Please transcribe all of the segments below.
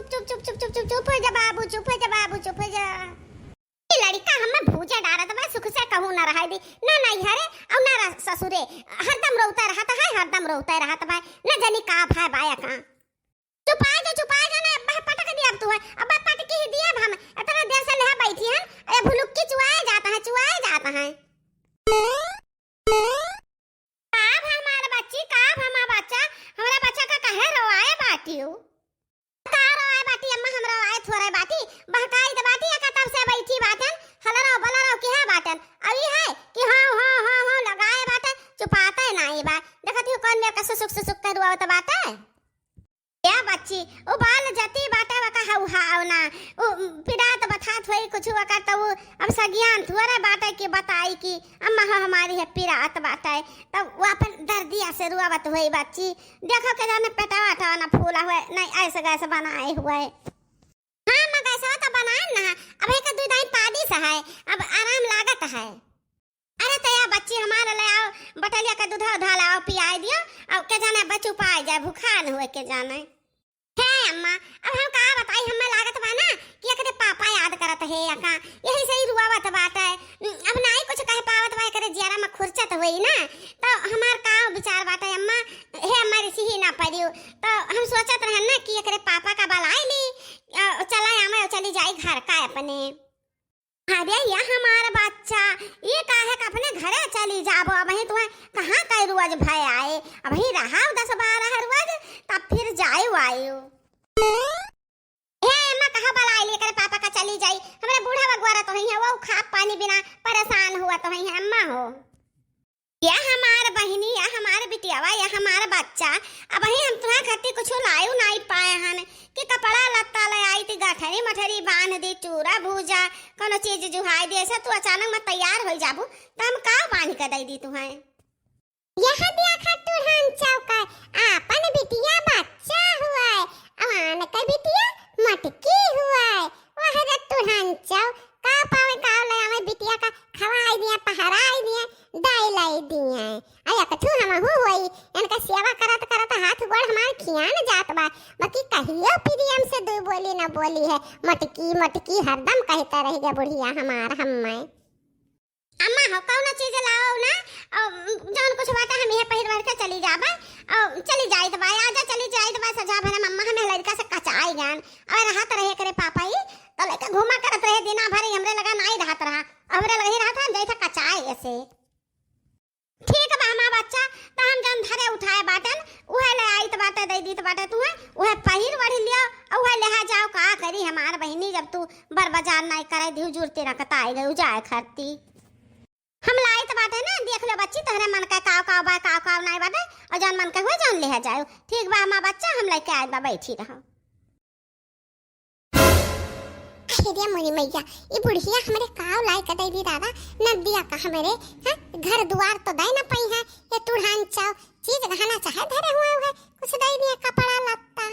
चुप चुप चुप चुप चुप चुप चुप हो जा बाबू, चुप हो जा बाबू, चुप हो जा। ये लड़का हमें भूजा डारा तो मैं सुख से कहूँ ना रहा दी ना नहीं हरे और ना ससुरे हरदम रोता रहा था, हरदम रोता रहा था भाई न जानी का भाई बाया का। चुप आ जा ना पटक दिया अब तू है, अब पटक ही दिया हम इतना देर से ले बैठी हैं। अरे भुलुक की चुआए जाता है काब हमारा बच्ची, काब हमारा बच्चा, हमारा बच्चा का कहे रोआए बाटी हो का रोआए बाटी अम्मा हमरा रोआए थोड़े बाटी बहकाई दे बाटी का तब से बैठी बाटन हलरो बलरो की है बाटन अभी है कि हां लगाए बाटन चुपाता है नहीं बा देखती हो कौन मेरे का सुसुक कर रुआवत बाटा या बच्ची ओ बाल जती बाटा का हाउ ना ओ पिरात बतात होई कुछ वका तो अब सज्ञान थोड़े बाटा के बताई कि अम्मा हमारी है पिरात बाटा है तब वो अपन दर्दिया से रुआवत होई बच्ची देखो के जाने पेटावा ना फूला हुआ नहीं ऐसे गैसे बनाए हुए। हां मैं कैसा तो बनाए ना अब एक दो दाई पादी सा है अब आराम लागत है। अरे तया बच्ची हमारे ले आओ बटलिया का दूध उधा लाओ पियाई दियो अब के जाने बच्चू पाए जाए भूखा न हुए के जाने है अम्मा। अब हम का बताई हमें लागत बा ना कि एकरे पापा याद करत है का यही सही रुआवत बात है अब नहीं कुछ कह पावत बा करे जियारा में खुरचत होई ना तो हमार का विचार बात है अम्मा हे हमारी सिही ना पड़ियो तो हम सोचत रहन ना कि एकरे पापा का बलाई ली चला हमें चली जाई घर का अपने। अरे या हमारा बच्चा ये काहे का अपने घरे चली जाबो अब ही तुम्हें कहां का रोज भय आए अब ही रहा 10-12 रोज तब फिर जाए आयो हे मां कहां बलाई लेकर पापा का चली जाई हमारे बूढ़ा बगवारा तो ही है वो खा पानी बिना परेशान हुआ तो ही है अम्मा हो या हमारे बहनी या हमारे बिटियावा या हमारा बच्चा अब ही हम तुम्हारे खातिर कुछ लायो नहीं पाए हन कि कपड़ा लत्ता ले आई थी गठरी मठरी बांध दी चूरा भूजा कोनो चीज जुहाई दे ऐसा तू अचानक में तैयार हो जाबू तो हम का बांध के दे दी तुम्हें यह दिया खट्टू हन चौका आपन बिटिया बच्चा हुआ है अवान का बिटिया मटकी हुआ है वह रट्टू हन चौ का पावे का ले हमें बिटिया का खवाई दिया पहराई दिया दाई लाई दिया आया कछु हम हो होई इनका सेवा करत हाथ गोड़ हमार खियान जात बा बाकी कहियो प्रियम से दो बोली ना बोली है मटकी हरदम कहता रह गया बुढ़िया हमार हम्मे अम्मा हो कौन चीज लाओ ना जान कुछ बात हम यह पहिर भर के चली जाबा चली जाई तो भाई आजा चली जाई तो भाई सजा भरे मम्मा हमें लड़का से कचाई जान और राहत रहे करे पापा ही तो लेके घुमा करत रहे दिना भर हमरे लगा नहीं राहत रहा हमरे लगा ही राहत जैसा कचाई ऐसे ठीक बा हमारा बच्चा तो हम जन धरे उठाए बाटन उहे ले आई तो बाटा दे दी तो बाटा तू है उहे पहिर वढ़ लियो उहे लेहा जाओ का करी हमार बहनी जब तू बर बाजार नहीं करे दिहु जुरते रखता आई गई जाए खरती हम लाई तो बाटे ना देख ले बच्ची तोहरे मन का काव नहीं बाटे और जान मन का हुए जान ले जाओ ठीक बा हमारा बच्चा हम लेके आए बा बैठी रहो। अरे मोरी मैया ये बुढ़िया हमारे काव लाई कदई दी दादा न दिया का हमारे घर द्वार तो दे ना पई है ये तुढ़ान चाव चीज गहना चाहे धरे हुए है कुछ दे दिया कपड़ा लत्ता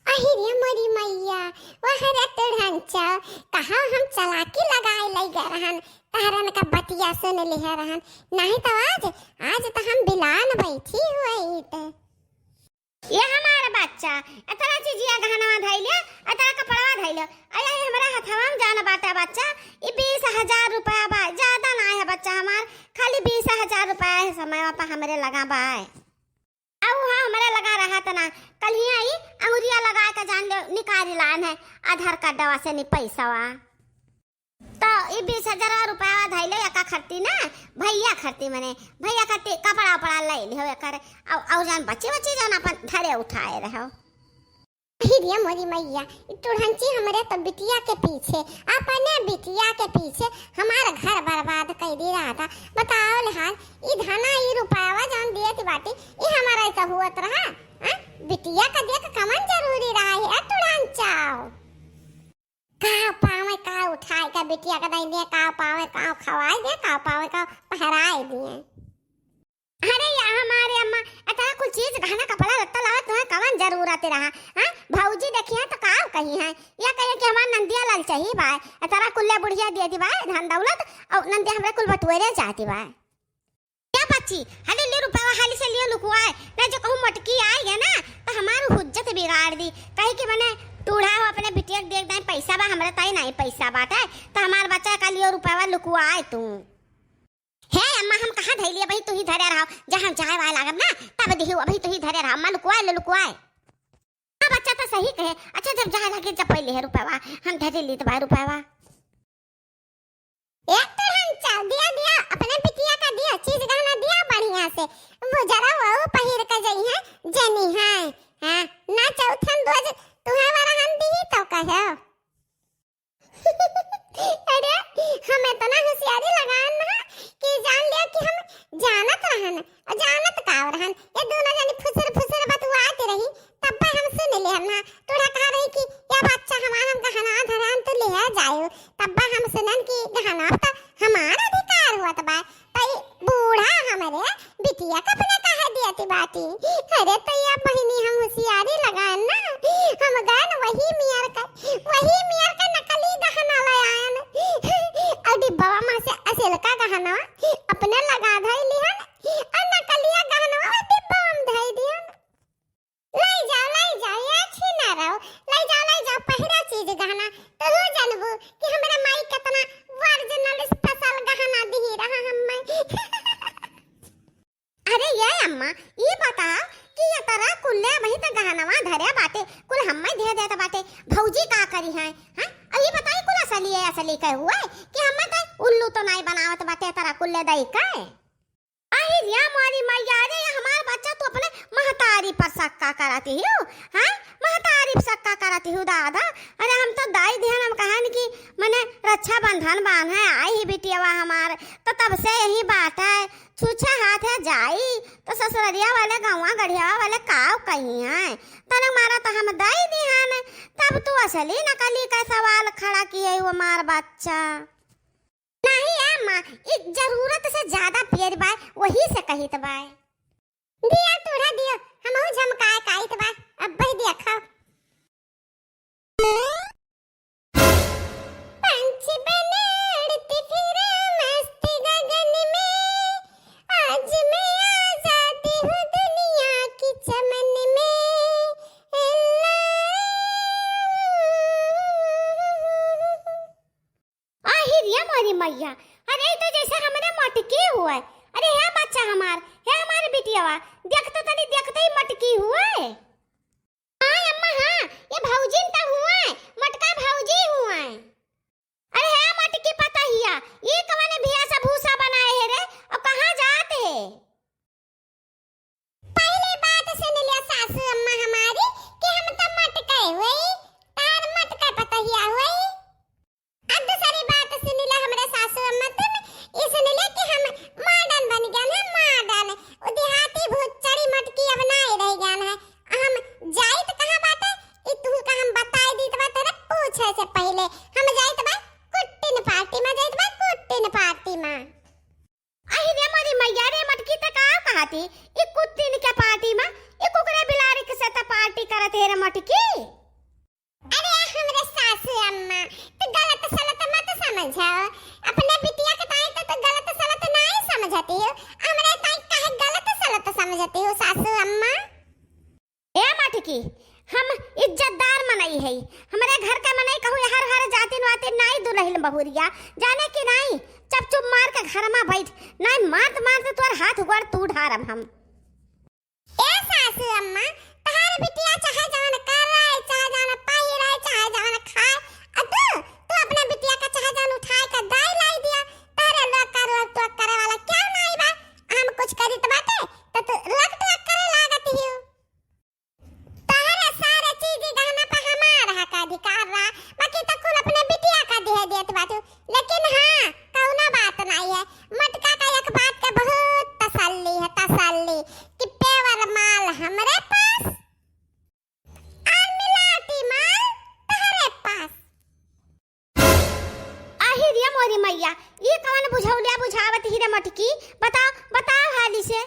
अहिरे मोरी मैया वह रे तुढ़ान चाव कहा हम चलाकी लगाए लई गए रहन तहरन का बतिया सुन लिया रहन नहीं तो आज तो हम बिलान बैठी हुई थे ये हमारा बच्चा इतना चीजिया गहना धइले इतना कपड़ा धइले अरे हमरा हथवा में जाना बाटा बच्चा ये 20,000 रुपया बा ज्यादा ना है बच्चा हमार खाली 20,000 रुपया है समय पर हमरे लगा बा अब हां हमरे लगा रहा था ना कल ही आई अंगुरिया लगा के जान निकाल लान है आधार कार्ड दवा से नहीं पैसा वा तो ये 20,000 रुपया धइले का खर्ती ना भैया खर्ती मने भैया खर्ती कपड़ा उपड़ा ले लियो कर औ जान बच्चे जान अपन धरे उठाए रहो। हिरिया मोरी मैया तुढ़ंची हमरे तो बिटिया के पीछे अपने बिटिया के पीछे हमारा घर बर्बाद कर दी रहा था बताओ लेहाल ई धना ई रुपयावा जान दिए थी बाटी ई हमारा ऐसा हुआ रहा बिटिया का देख कमन जरूरी रहा है तुढ़ंचाओ का पावे का उठाए का बिटिया का दई दिए का पावे का खवाए दिए का पावे का पहराए दिए। अरे या हमारे अम्मा इतना कुछ चीज गहना कपड़ा लत्ता लावा तुम्हें कवन जरूरत रहा हां भौजी देखिए तो का कही है या कहे कि हमार नंदिया लाल चाहिए भाई इतना कुल्ले बुढ़िया दे दी भाई धन दौलत और नंदिया हमरे कुल बटुएरे चाहती भाई क्या बाची हाली ले रुपया हाली से लिए लुकवाए ना जो कहूं मटकी आई है ना तो हमारी हुज्जत बिगाड़ दी कहीं कि मैंने टूढ़ा हो अपने बिटिया देख दाई पैसा बा हमरा ताई नहीं पैसा बाटे तो हमार बच्चा का लिए रुपया लुकवाए तू हे अम्मा हम कहां धैलिए भाई तू ही धरे रहो जहां जाए वाला लागब ना तब दिहियो अभी तू ही धरे रहो अम्मा लुकवाए हां बच्चा तो सही कहे अच्छा जब जाए लगे जब पहले है रुपया हम धरे ली तो भाई रुपया एक तो हम चल दिया अपने बिटिया का दिया चीज गहना दिया बढ़िया से वो जरा वो पहिर के जई है जनी है हां ना चौथन दोज तुम्हारा हम दी तो कहो अरे हमें तो ना होशियारी लगान ना कि जान लिया कि हम जानत रहन और जानत काव रहन ये दोनों जनी फुसर बतवाते रही तब हम सुन ले ना तोड़ा कह रही कि या बच्चा हमारा हम गहना धरान तो ले जायो तब हम सुनन कि गहना तो हमारा अधिकार हुआ तब तई बूढ़ा हमारे बिटिया का अपने कहा दिया थी बाती अरे तो ये बहिनी हम होशियारी लगान ना हम गन वही मियार का नकली गहना ले आयन और डिब्बा में से असल का गहना अपने लगा धई लिहन और नकलिया गहना डिब्बा में धई दिहन ले जाओ ये अच्छी ना रहो ले जाओ पहिरा चीज गहना तो हो जानबो कि हमरा माई कितना ओरिजिनल स्पेशल गहना दी रहा हम अरे ये अम्मा ये बता कि ये तरह कुल्ले वही तो गहनवा धरे बाटे कुल हम्मे दे देता बाटे भौजी का करी है हां अब ये बताई कुल असली कह हुआ है कि हम्मे तो उल्लू तो नहीं बनावत बाटे तरह कुल्ले दई का आई रिया मारी मैया रे हमार बच्चा तो अपने महतारी पर सक्का कराती हो हां महतारी पर सक्का कराती हो दादा अरे हम तो दाई ध्यान हम कहन कि माने रक्षा बंधन बांध है आई ही बिटियावा हमार तो तब से यही बात है छूछे हाथ है जाई तो ससुररिया वाले गांवा गढ़िया वाले काव कहीं है तने मारा तो हम दाई ध्यान तब तू असली नकली का सवाल खड़ा किए वो मार बच्चा नहीं अम्मा एक जरूरत से ज्यादा पियर बाय वही से कहित बाय दिया तोड़ा दियो हमहु झमकाए काइत बा अब बही दिया खाओ पंछी बने उड़ती फिरे मस्त गगन में आज मैं आ जाती हूँ दुनिया की चमन में आहिरिया मारी मैया अरे तो जैसे हमरे मटकी हुआ है अरे है बच्चा है हमारे बिटियावा देखते ही मटकी हुआ है हां अम्मा हां ये भौजीन तो हुआ है मटका भौजी हुआ है अरे है मटकी पता हिया ये कवने भिया से भूसा बनाए है रे और कहां जाते है पहले बात सुन लिया सासू अम्मा हमारी कि हम तो मटका हुए तार मटका पता हिया हुए अब दूसरी बात सुन ले हमरे सासू अम्मा तुम ये सुन ले कि हम मॉडर्न बन गए ना मॉडर्न ओ देहाती भूत चढ़ी मटकी अब नहीं रह गया है हम जाई तो कहां बात है ई तू का हम बताई दी तो तेरे पूछे से पहले हम जाई तो कुट्टिन पार्टी में जाई तो कुट्टिन पार्टी में आई रे मारी मैया रे मटकी तो का कहती ई कुट्टिन के पार्टी में ई कुकरे बिलारी के साथ पार्टी करते रे मटकी अरे हमरे सासू अम्मा तो गलत सलत मत समझो अपने बिटिया के ताई तो गलत सलत नहीं समझती हो हमरे ताई काहे गलत सलत समझती हो सासू अम्मा ए मटकी हम इज्जतदार मनई है हमरे घर का मनई कहू हर जातिन वातिन नहीं दुलहिल बहुरिया जाने कि नहीं चुप मार के घर में बैठ नहीं मारत तोर हाथ गोड़ तू ढारब हम ए सासू अम्मा तहार बिटिया चाहे जान कर रहा चाहे जान पाई रहा चाहे जान खाए तू अपने बिटिया का चाहे जान उठाए का दाई लाई दिया तारे लोग तो करे वाला क्या नहीं बा हम कुछ करी तो बाटे तो तू लग तो करे लागत ही तारे सारे चीज गहना पे हमारा हक अधिकार रहा बाकी तो कुल अपने बिटिया का दे देत बाटू लेकिन हां कौना बात नहीं है मटका का एक बात के बहुत तसल्ली कि पेवर माल हमरे पास और मिलाटी माल तहरे पास आहिरिया मोरी मैया ये कौन बुझावत ही रे मटकी बताओ हाली से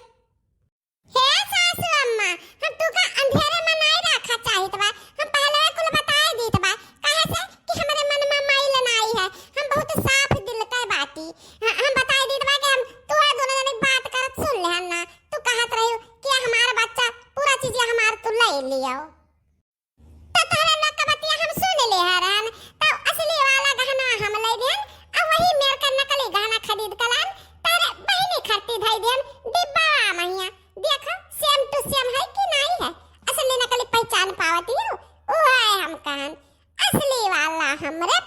हे सासू अम्मा हम तू का अंधेरे में नहीं रखा चाहिए बा हम पहले कुल बताए दी बा काहे से कि हमरे मन में माइल नहीं है हम बहुत साफ दिल का बाती हम बताए दी बा कि हम तू दोनों जने बात करत सुन ले धई देम डिब्बा महिया देखो सेम टू सेम है कि नहीं है असली नकली पहचान पावती हो ओ है हम कहन असली वाला हमरे